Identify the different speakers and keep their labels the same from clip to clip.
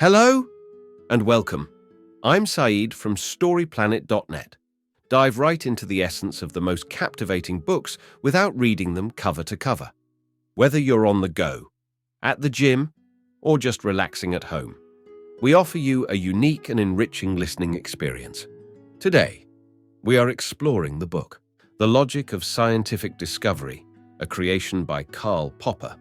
Speaker 1: Hello and welcome. I'm Saeed from StoryPlanet.net. Dive right into the essence of the most captivating books without reading them cover to cover. Whether you're on the go, at the gym, or just relaxing at home, we offer you a unique and enriching listening experience. Today, we are exploring the book, The Logic of Scientific Discovery, a creation by Karl Popper.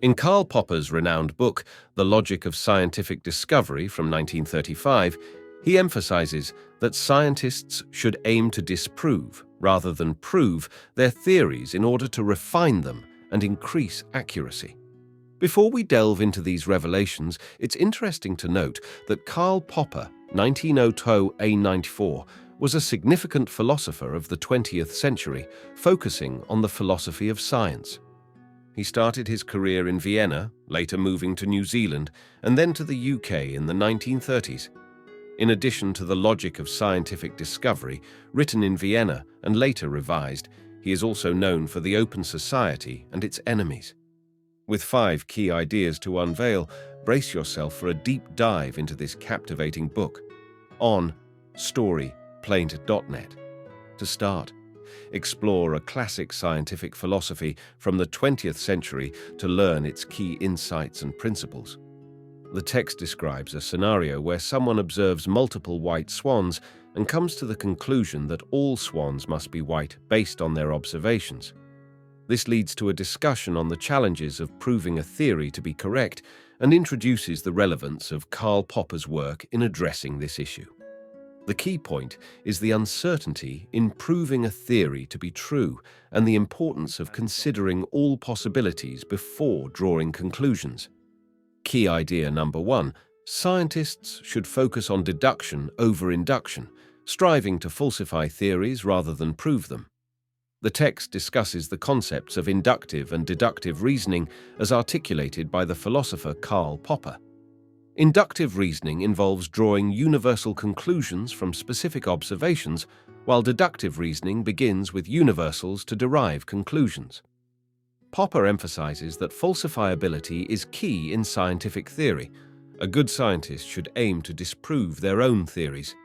Speaker 1: In Karl Popper's renowned book, The Logic of Scientific Discovery from 1935, he emphasizes that scientists should aim to disprove, rather than prove, their theories in order to refine them and increase accuracy. Before we delve into these revelations, it's interesting to note that Karl Popper, 1902–94, was a significant philosopher of the 20th century, focusing on the philosophy of science. He started his career in Vienna, later moving to New Zealand, and then to the UK in the 1930s. In addition to The Logic of Scientific Discovery, written in Vienna and later revised, he is also known for The Open Society and its Enemies. With 5 key ideas to unveil, brace yourself for a deep dive into this captivating book on StoryPlanet.net. To start, explore a classic scientific philosophy from the 20th century to learn its key insights and principles. The text describes a scenario where someone observes multiple white swans and comes to the conclusion that all swans must be white based on their observations. This leads to a discussion on the challenges of proving a theory to be correct and introduces the relevance of Karl Popper's work in addressing this issue. The key point is the uncertainty in proving a theory to be true and the importance of considering all possibilities before drawing conclusions. Key idea number 1: scientists should focus on deduction over induction, striving to falsify theories rather than prove them. The text discusses the concepts of inductive and deductive reasoning as articulated by the philosopher Karl Popper. Inductive reasoning involves drawing universal conclusions from specific observations, while deductive reasoning begins with universals to derive conclusions. Popper emphasizes that falsifiability is key in scientific theory. A good scientist should aim to disprove their own theories.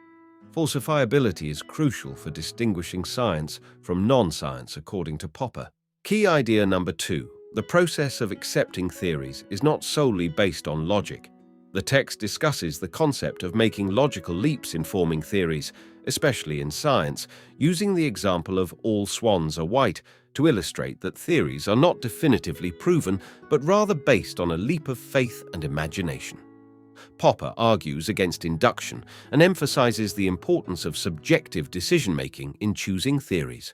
Speaker 1: Falsifiability is crucial for distinguishing science from non-science, according to Popper. Key idea number 2: the process of accepting theories is not solely based on logic. The text discusses the concept of making logical leaps in forming theories, especially in science, using the example of all swans are white to illustrate that theories are not definitively proven, but rather based on a leap of faith and imagination. Popper argues against induction and emphasizes the importance of subjective decision-making in choosing theories.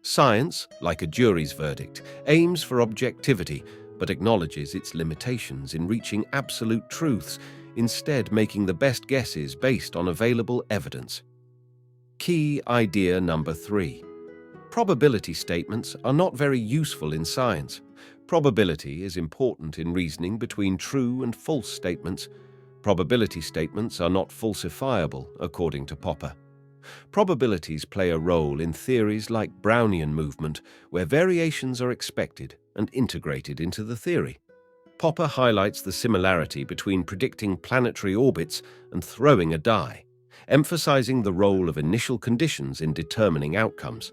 Speaker 1: Science, like a jury's verdict, aims for objectivity, but acknowledges its limitations in reaching absolute truths, instead making the best guesses based on available evidence. Key idea number 3: probability statements are not very useful in science. Probability is important in reasoning between true and false statements. Probability statements are not falsifiable, according to Popper. Probabilities play a role in theories like Brownian movement, where variations are expected and integrated into the theory. Popper highlights the similarity between predicting planetary orbits and throwing a die, emphasizing the role of initial conditions in determining outcomes.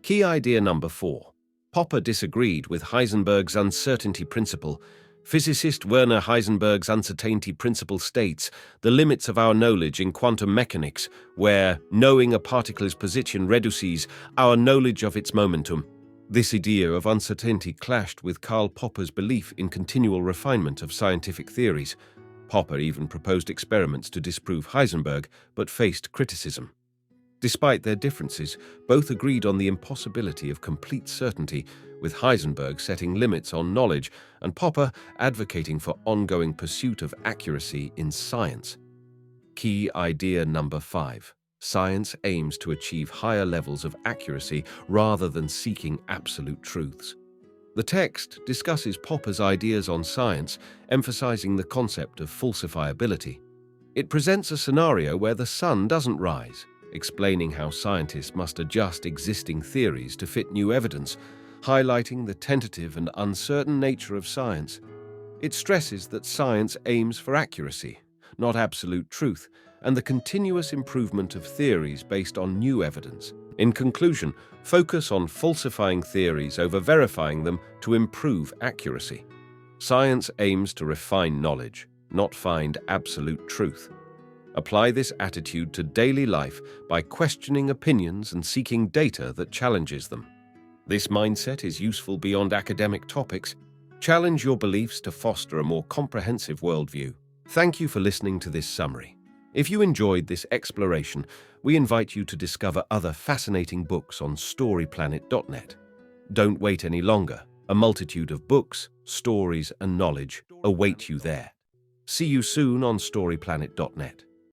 Speaker 1: Key idea number 4: Popper disagreed with Heisenberg's uncertainty principle. Physicist Werner Heisenberg's uncertainty principle states the limits of our knowledge in quantum mechanics, where knowing a particle's position reduces our knowledge of its momentum. This idea of uncertainty clashed with Karl Popper's belief in continual refinement of scientific theories. Popper even proposed experiments to disprove Heisenberg, but faced criticism. Despite their differences, both agreed on the impossibility of complete certainty, with Heisenberg setting limits on knowledge and Popper advocating for ongoing pursuit of accuracy in science. Key idea number 5: science aims to achieve higher levels of accuracy rather than seeking absolute truths. The text discusses Popper's ideas on science, emphasizing the concept of falsifiability. It presents a scenario where the sun doesn't rise, explaining how scientists must adjust existing theories to fit new evidence, highlighting the tentative and uncertain nature of science. It stresses that science aims for accuracy, not absolute truth, and the continuous improvement of theories based on new evidence. In conclusion, focus on falsifying theories over verifying them to improve accuracy. Science aims to refine knowledge, not find absolute truth. Apply this attitude to daily life by questioning opinions and seeking data that challenges them. This mindset is useful beyond academic topics. Challenge your beliefs to foster a more comprehensive worldview. Thank you for listening to this summary. If you enjoyed this exploration, we invite you to discover other fascinating books on storyplanet.net. Don't wait any longer. A multitude of books, stories, and knowledge await you there. See you soon on storyplanet.net.